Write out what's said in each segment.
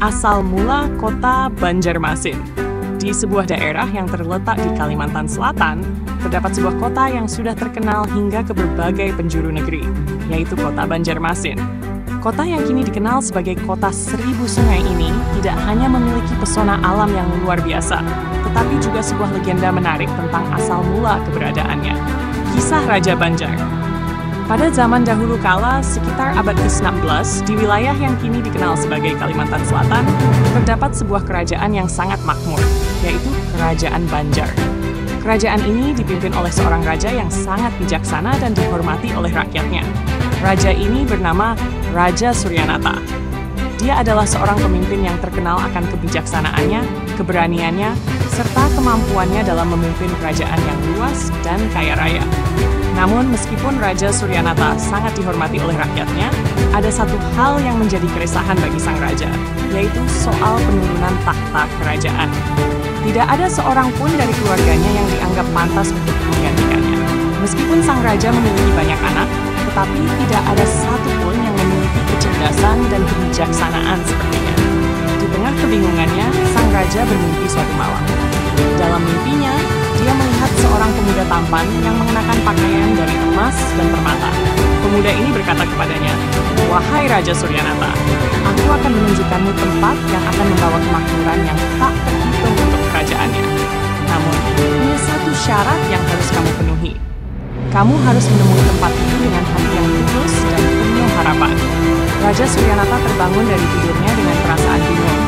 Asal mula kota Banjarmasin. Di sebuah daerah yang terletak di Kalimantan Selatan, terdapat sebuah kota yang sudah terkenal hingga ke berbagai penjuru negeri, yaitu kota Banjarmasin. Kota yang kini dikenal sebagai kota 1000 sungai ini tidak hanya memiliki pesona alam yang luar biasa, tetapi juga sebuah legenda menarik tentang asal mula keberadaannya. Kisah Raja Banjar. Pada zaman dahulu kala, sekitar abad ke-16, di wilayah yang kini dikenal sebagai Kalimantan Selatan, terdapat sebuah kerajaan yang sangat makmur, yaitu Kerajaan Banjar. Kerajaan ini dipimpin oleh seorang raja yang sangat bijaksana dan dihormati oleh rakyatnya. Raja ini bernama Raja Suryanata. Dia adalah seorang pemimpin yang terkenal akan kebijaksanaannya, keberaniannya, serta kemampuannya dalam memimpin kerajaan yang luas dan kaya raya. Namun, meskipun Raja Suryanata sangat dihormati oleh rakyatnya, ada satu hal yang menjadi keresahan bagi sang raja, yaitu soal penurunan takhta kerajaan. Tidak ada seorang pun dari keluarganya yang dianggap pantas untuk menggantikannya. Meskipun sang raja memiliki banyak anak, tetapi tidak ada satu pun yang memiliki kecerdasan dan kebijaksanaan sepertinya. Di tengah kebingungannya, sang raja bermimpi suatu malam. Dalam mimpinya, dia melihat seorang pemuda tampan yang mengenakan pakaian dari emas dan permata. Pemuda ini berkata kepadanya, "Wahai Raja Suryanata, aku akan menunjukkanmu tempat yang akan membawa kemakmuran yang tak terhitung untuk kerajaannya. Namun, punya satu syarat yang harus kamu penuhi. Kamu harus menemui tempat itu dengan hati yang tulus dan penuh harapan." Raja Suryanata terbangun dari tidurnya dengan perasaan bingung,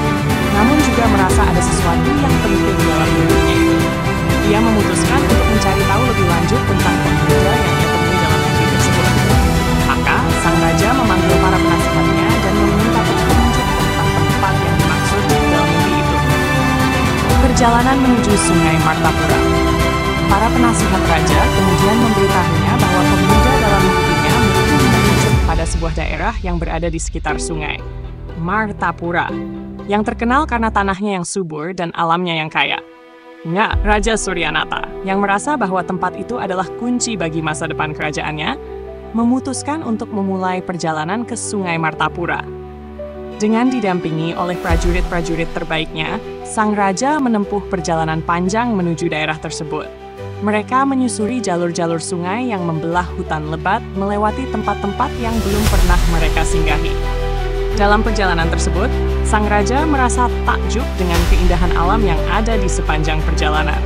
namun juga merasa ada sesuatu yang penting dalam mimpinya itu. Ia memutuskan untuk mencari tahu lebih lanjut tentang pemuda yang ia temui dalam mimpi tersebut. Maka, sang raja memanggil para penasihatnya dan meminta petunjuk tentang tempat yang dimaksud dalam mimpi itu. Perjalanan menuju Sungai Martapura. Para penasihat raja kemudian memberitahunya bahwa pemuda dalam mimpinya menuju pada sebuah daerah yang berada di sekitar sungai, Martapura, yang terkenal karena tanahnya yang subur dan alamnya yang kaya. Raja Suryanata, yang merasa bahwa tempat itu adalah kunci bagi masa depan kerajaannya, memutuskan untuk memulai perjalanan ke Sungai Martapura. Dengan didampingi oleh prajurit-prajurit terbaiknya, sang raja menempuh perjalanan panjang menuju daerah tersebut. Mereka menyusuri jalur-jalur sungai yang membelah hutan lebat, melewati tempat-tempat yang belum pernah mereka singgahi. Dalam perjalanan tersebut, sang raja merasa takjub dengan keindahan alam yang ada di sepanjang perjalanan.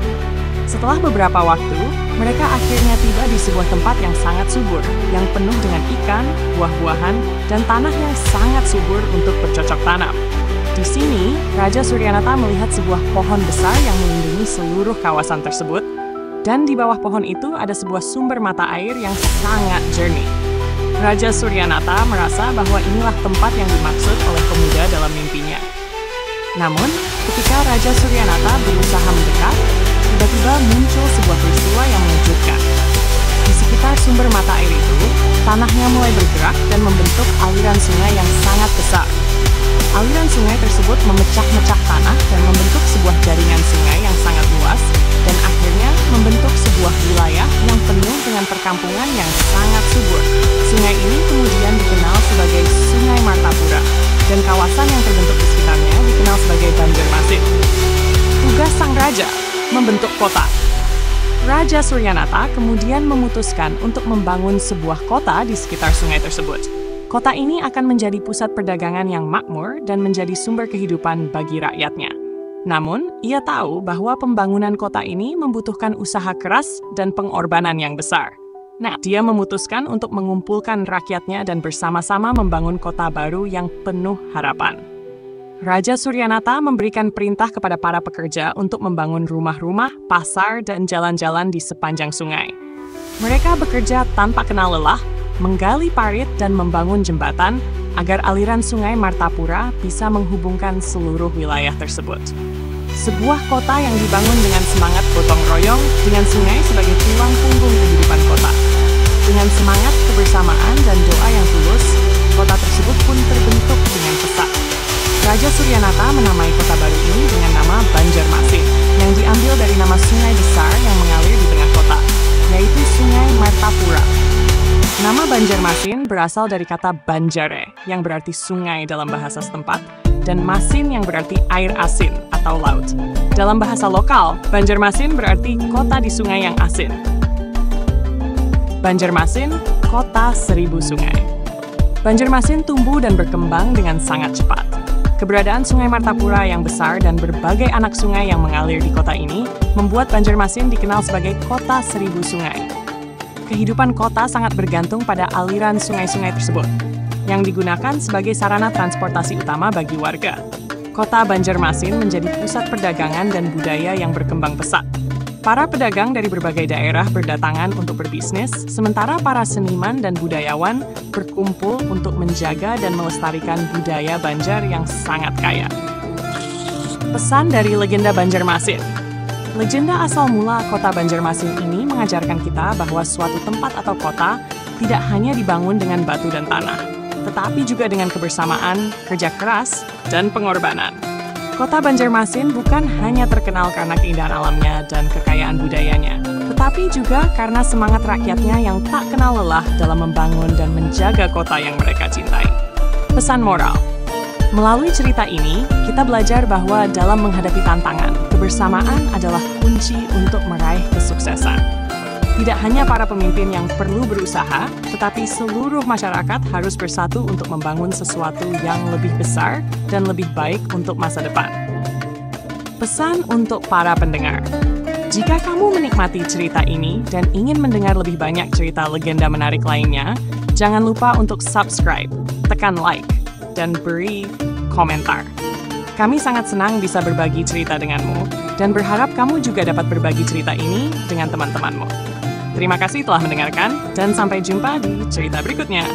Setelah beberapa waktu, mereka akhirnya tiba di sebuah tempat yang sangat subur, yang penuh dengan ikan, buah-buahan, dan tanah yang sangat subur untuk bercocok tanam. Di sini, Raja Suryanata melihat sebuah pohon besar yang melindungi seluruh kawasan tersebut, dan di bawah pohon itu ada sebuah sumber mata air yang sangat jernih. Raja Suryanata merasa bahwa inilah tempat yang dimaksud oleh pemuda dalam mimpinya. Namun, ketika Raja Suryanata berusaha mendekat, tiba-tiba muncul sebuah peristiwa yang mengejutkan. Di sekitar sumber mata air itu, tanahnya mulai bergerak dan membentuk aliran sungai yang sangat besar. Aliran sungai tersebut memecah-mecah tanah dan membentuk sebuah jaringan sungai yang sangat luas, dan akhirnya membentuk sebuah wilayah yang penuh dengan perkampungan yang sangat subur. Sungai ini kemudian dikenal sebagai Sungai Martapura, dan kawasan yang terbentuk di sekitarnya dikenal sebagai Banjarmasin. Tugas sang raja, membentuk kota. Raja Suryanata kemudian memutuskan untuk membangun sebuah kota di sekitar sungai tersebut. Kota ini akan menjadi pusat perdagangan yang makmur dan menjadi sumber kehidupan bagi rakyatnya. Namun, ia tahu bahwa pembangunan kota ini membutuhkan usaha keras dan pengorbanan yang besar. Dia memutuskan untuk mengumpulkan rakyatnya dan bersama-sama membangun kota baru yang penuh harapan. Raja Suryanata memberikan perintah kepada para pekerja untuk membangun rumah-rumah, pasar, dan jalan-jalan di sepanjang sungai. Mereka bekerja tanpa kenal lelah, menggali parit dan membangun jembatan agar aliran sungai Martapura bisa menghubungkan seluruh wilayah tersebut. Sebuah kota yang dibangun dengan semangat gotong royong dengan sungai sebagai tulang punggung kehidupan kota. Dengan semangat kebersamaan dan doa yang tulus, kota tersebut pun terbentuk dengan pesat. Raja Suryanata menamai kota baru ini dengan nama Banjarmasin, yang diambil dari nama sungai besar yang mengalir di tengah kota, yaitu Sungai Martapura. Nama Banjarmasin berasal dari kata Banjare, yang berarti sungai dalam bahasa setempat, dan masin yang berarti air asin atau laut. Dalam bahasa lokal, Banjarmasin berarti kota di sungai yang asin. Banjarmasin, kota 1000 sungai. Banjarmasin tumbuh dan berkembang dengan sangat cepat. Keberadaan Sungai Martapura yang besar dan berbagai anak sungai yang mengalir di kota ini membuat Banjarmasin dikenal sebagai kota 1000 sungai. Kehidupan kota sangat bergantung pada aliran sungai-sungai tersebut, yang digunakan sebagai sarana transportasi utama bagi warga. Kota Banjarmasin menjadi pusat perdagangan dan budaya yang berkembang pesat. Para pedagang dari berbagai daerah berdatangan untuk berbisnis, sementara para seniman dan budayawan berkumpul untuk menjaga dan melestarikan budaya Banjar yang sangat kaya. Pesan dari legenda Banjarmasin. Legenda asal mula kota Banjarmasin ini mengajarkan kita bahwa suatu tempat atau kota tidak hanya dibangun dengan batu dan tanah, tetapi juga dengan kebersamaan, kerja keras, dan pengorbanan. Kota Banjarmasin bukan hanya terkenal karena keindahan alamnya dan kekayaan budayanya, tetapi juga karena semangat rakyatnya yang tak kenal lelah dalam membangun dan menjaga kota yang mereka cintai. Pesan moral. Melalui cerita ini, kita belajar bahwa dalam menghadapi tantangan, kebersamaan adalah kunci untuk meraih kesuksesan. Tidak hanya para pemimpin yang perlu berusaha, tetapi seluruh masyarakat harus bersatu untuk membangun sesuatu yang lebih besar dan lebih baik untuk masa depan. Pesan untuk para pendengar. Jika kamu menikmati cerita ini dan ingin mendengar lebih banyak cerita legenda menarik lainnya, jangan lupa untuk subscribe, tekan like, dan beri komentar. Kami sangat senang bisa berbagi cerita denganmu, dan berharap kamu juga dapat berbagi cerita ini dengan teman-temanmu. Terima kasih telah mendengarkan, dan sampai jumpa di cerita berikutnya.